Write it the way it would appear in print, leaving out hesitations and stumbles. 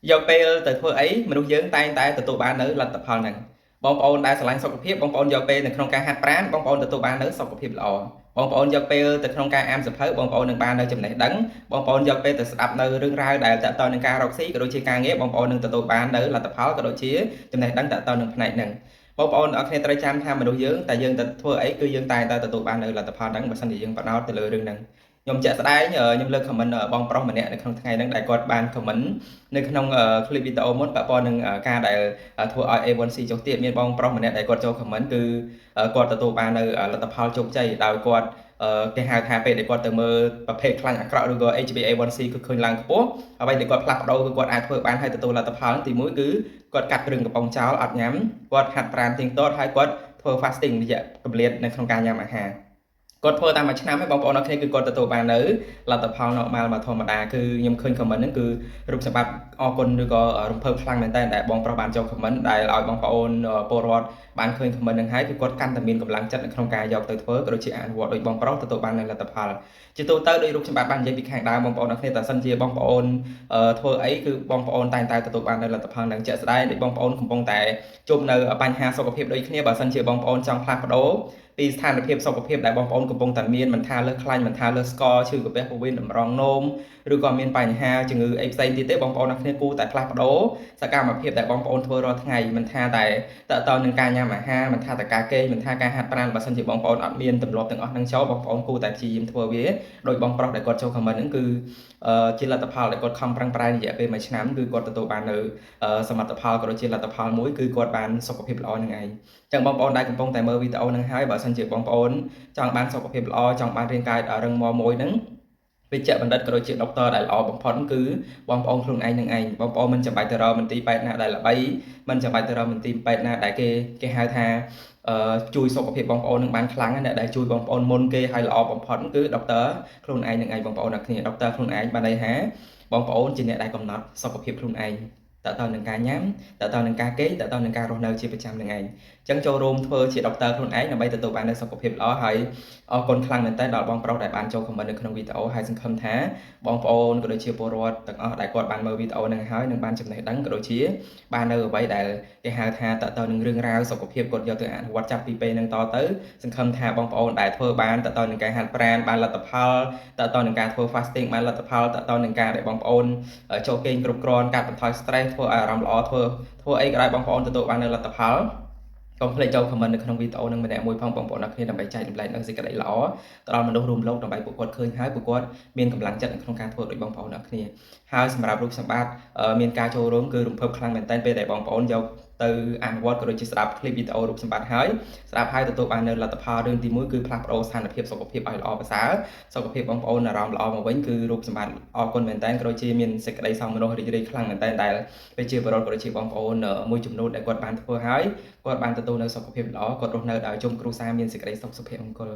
យកពេលទៅធ្វើអីមនុស្សយើងតែងតែទទួលបាននៅលទ្ធផលហ្នឹងបងប្អូនដែលស្រឡាញ់សុខភាពបងប្អូនយកពេលនៅក្នុងការហាត់ប្រាណបងប្អូនទទួលបាននៅសុខភាពល្អបងប្អូនយកពេលទៅក្នុងការអានសៀវភៅបងប្អូននឹងបាននៅចំណេះដឹងបងប្អូនយកពេលទៅស្ដាប់នៅរឿងរ៉ាវដែលតាក់ទងនឹងការរកស៊ីក៏ដូចជាការងារបងប្អូននឹងទទួលបាននៅលទ្ធផលក៏ដូចជាចំណេះដឹងតាក់ទងនឹងផ្នែកហ្នឹងបងប្អូនអរគ្នាត្រូវចាំថាមនុស្សយើងតែយើងទៅធ្វើអីគឺយើងតែងតែទទួលបាននៅលទ្ធផលហ្នឹងបើមិនជាយើងបដោតទៅលើរឿងហ្នឹងខ្ញុំជាក់ស្ដែងខ្ញុំលើក comment បងប្រុសម្នាក់នៅក្នុងថ្ងៃហ្នឹងដែលគាត់បាន comment នៅក្នុង clip វីដេអូមុនពាក់ព័ន្ធនឹងការដែលធ្វើឲ្យ A1C ចុះទៀតមានបងប្រុសម្នាក់ដែលគាត់ចូល comment គឺគាត់ទទួលបាននៅលទ្ធផលជោគជ័យដោយគាត់គេហៅថាពេលដែលគាត់ទៅមើលប្រភេទខ្លាញ់អាក្រក់ឬក៏ HbA1c គឺឃើញឡើងខ្ពស់អ្វីដែលគាត់ផ្លាស់ប្ដូរគឺគាត់អាចធ្វើបានហើយទទួលលទ្ធផលទី1គឺគាត់កាត់គ្រឿងកំប៉ុងចោលអត់ញ៉ាំគាត់ហាត់ប្រាណទៀងទាត់ហើយគាត់ធ្វើ fasting រយៈកម្រិតនៅក្នុងការញ៉ាំអាហារគាត់ធ្វើតាមមួយឆ្នាំហើយបងប្អូនអរគ្នាគឺគាត់ទទួលបាននៅលទ្ធផល normal មកធម្មតាគឺខ្ញុំឃើញ comment ហ្នឹងគឺរូបសម្បត្តិអរគុណឬក៏រំភើបខ្លាំងមែនតើដែលបងប្រុសបានចូល comment ដែលឲ្យបងប្អូនពលរដ្ឋបានឃើញ comment ហ្នឹងហើយគឺគាត់កាន់តែមានកម្លាំងចិត្តនៅក្នុងការយកទៅធ្វើក៏ដូចជាអនុវត្តដោយបងប្រុសទទួលបាននៅលទ្ធផលជាទូទៅដោយរូបសម្បត្តិបាននិយាយពីខាងដើមបងប្អូនអរគ្នាតែសិនជាបងប្អូនធ្វើអីគឺបងប្អូនតែងតែទទួលបាននៅលទ្ធផលហ្នឹងជាក់ស្ដែងដូចបងប្អូនកំពុងតែជួបនៅបញ្ហាសុខភាពដូចគ្នាបើសិនជាបងប្អូនចង់ផ្លាស់ប្ដូរពីស្ថានភាពសុខភាពដែលបងប្អូនកំពុងតែមានមិនថាលើសខ្លាញ់មិនថាលើសស្ករឈឺកាពះពោះវៀនតម្រងនោមឬក៏មានបញ្ហាជំងឺអីផ្សេងទៀតទេបងប្អូនអ្នកគ្នាគួរតែផ្លាស់ប្ដូរសកម្មភាពដែលបងប្អូនធ្វើរាល់ថ្ងៃមិនថាតែតើតើនឹងការញ៉ាំអាហារមិនថាតែការគេងមិនថាការហាត់ប្រាណបើសិនជាបងប្អូនអត់មានទម្លាប់ទាំងអស់ហ្នឹងចូលបងប្អូនគួរតែព្យាយាមធ្វើវាដោយបងប្រុសដែលគាត់ចូល comment ហ្នឹងគឺជាលទ្ធផលដែលគាត់ខំប្រឹងប្រែងរយៈពេល1ឆ្នាំគឺគាត់ទទួលបាននៅសមិទ្ធផលក៏ដូចជាលទ្ធផលមួយគឺគាត់បានសុខភាពល្អនឹងឯងចឹងបងប្អូនដែលកំពុងតែមើលវីដេអូហ្នឹងហើយបើសិនជាបងប្អូនចង់បានសុខភាពល្អចង់បានរាងកាយរឹងមាំមួយហ្នឹងវិជ្ជបណ្ឌិតក៏ដូចជាដុកទ័រដែលល្អបំផុតគឺបងប្អូនខ្លួនឯងនឹងឯងបងប្អូនមិនចាំបាច់ទៅរកមន្ទីរពេទ្យណាដែលល្បីមិនចាំបាច់ទៅរកមន្ទីរពេទ្យណាដែលគេហៅថាជួយសុខភាពបងប្អូននឹងបានខ្លាំងណាស់ដែលជួយបងប្អូនមុនគេហើយល្អបំផុតគឺដុកទ័រខ្លួនឯងនឹងឯងបងប្អូនអ្នកគ្នាដុកទ័រខ្លួនឯងបានន័យថាបងប្អូនជាអ្នកដែលកំណត់សុខភាពខ្លួនឯងតើតើនឹងការញ៉ាំតើតើនឹងការគេងតើតើនឹងការរស់នៅជាប្រចាំនឹងឯងអញ្ចឹងចូលរួមធ្វើជាដុកទ័រខ្លួនឯងដើម្បីទទួលបាននូវសុខភាពល្អហើយអរគុណខ្លាំងមែនទែនដល់បងប្រុសដែលបានចូល comment នៅក្នុងវីដេអូហើយសង្ឃឹមថាបងប្អូនក៏ដូចជាពលរដ្ឋទាំងអស់ដែលគាត់បានមើលវីដេអូហ្នឹងហើយនឹងបានចំណេះដឹងក៏ដូចជាបាននៅអ្វីដែលគេហៅថាតើតើនឹងរឿងរ៉ាវសុខភាពគាត់យកទៅអនុវត្តចាប់ពីពេលហ្នឹងតទៅសង្ឃឹមថាបងប្អូនដែលធ្វើបានតើតើនឹងការហាត់ប្រាណបានលទ្ធផលតើតើនឹងការធ្វើ fasting បានលទ្ធផលតើតើនឹងការដែលបងប្អូនចូលគេងគ្រប់គ្រាន់កាត់បន្ថយ stress ធ្វើឲ្យអារម្មណ៍ល្អធ្វើអីក៏ដោយបងប្អូនទទួលបាននៅលទ្ធផលកុំភ្លេចចូល comment នៅក្នុងវីដេអូនឹងម្នាក់មួយផងបងប្អូនអរគ្នាដើម្បីចែករំលែកនូវសេចក្តីល្អទៅដល់មនុស្សរួមលោកដើម្បីពួកគាត់ឃើញហើយពួកគាត់មានកម្លាំងចិត្តនៅក្នុងការធ្វើដូចបងប្អូនអរគ្នាហើយសម្រាប់រូបសម្បត្តិមានការចូលរួមគឺរំភើបខ្លាំងមែនទែនពេលដែលបងប្អូនយកទៅអនុវត្តក៏ដូចជាស្ដាប់ clip វីដេអូរូបសម្បត្តិហើយស្ដាប់ហើយទទួលបាននៅលទ្ធផលរឿងទី1គឺផ្លាស់ប្ដូរស្ថានភាពសុខភាពឲ្យល្អប្រសើរសុខភាពបងប្អូនអារម្មណ៍ល្អមកវិញគឺរូបសម្បត្តិអរគុណមែនទែនក៏ដូចជាមានសេចក្តីសោមនស្សរីករាយខ្លាំងមែនទែនដែលប្រជាពលរដ្ឋក៏ដូចជាបងប្អូនមួយចំនួនដែលគាត់បានធ្វើហើយគាត់បានទទួលនៅសុខភាពល្អគាត់រស់នៅដោយជុំគ្រួសារមានសេចក្តីសុខសុភមង្គល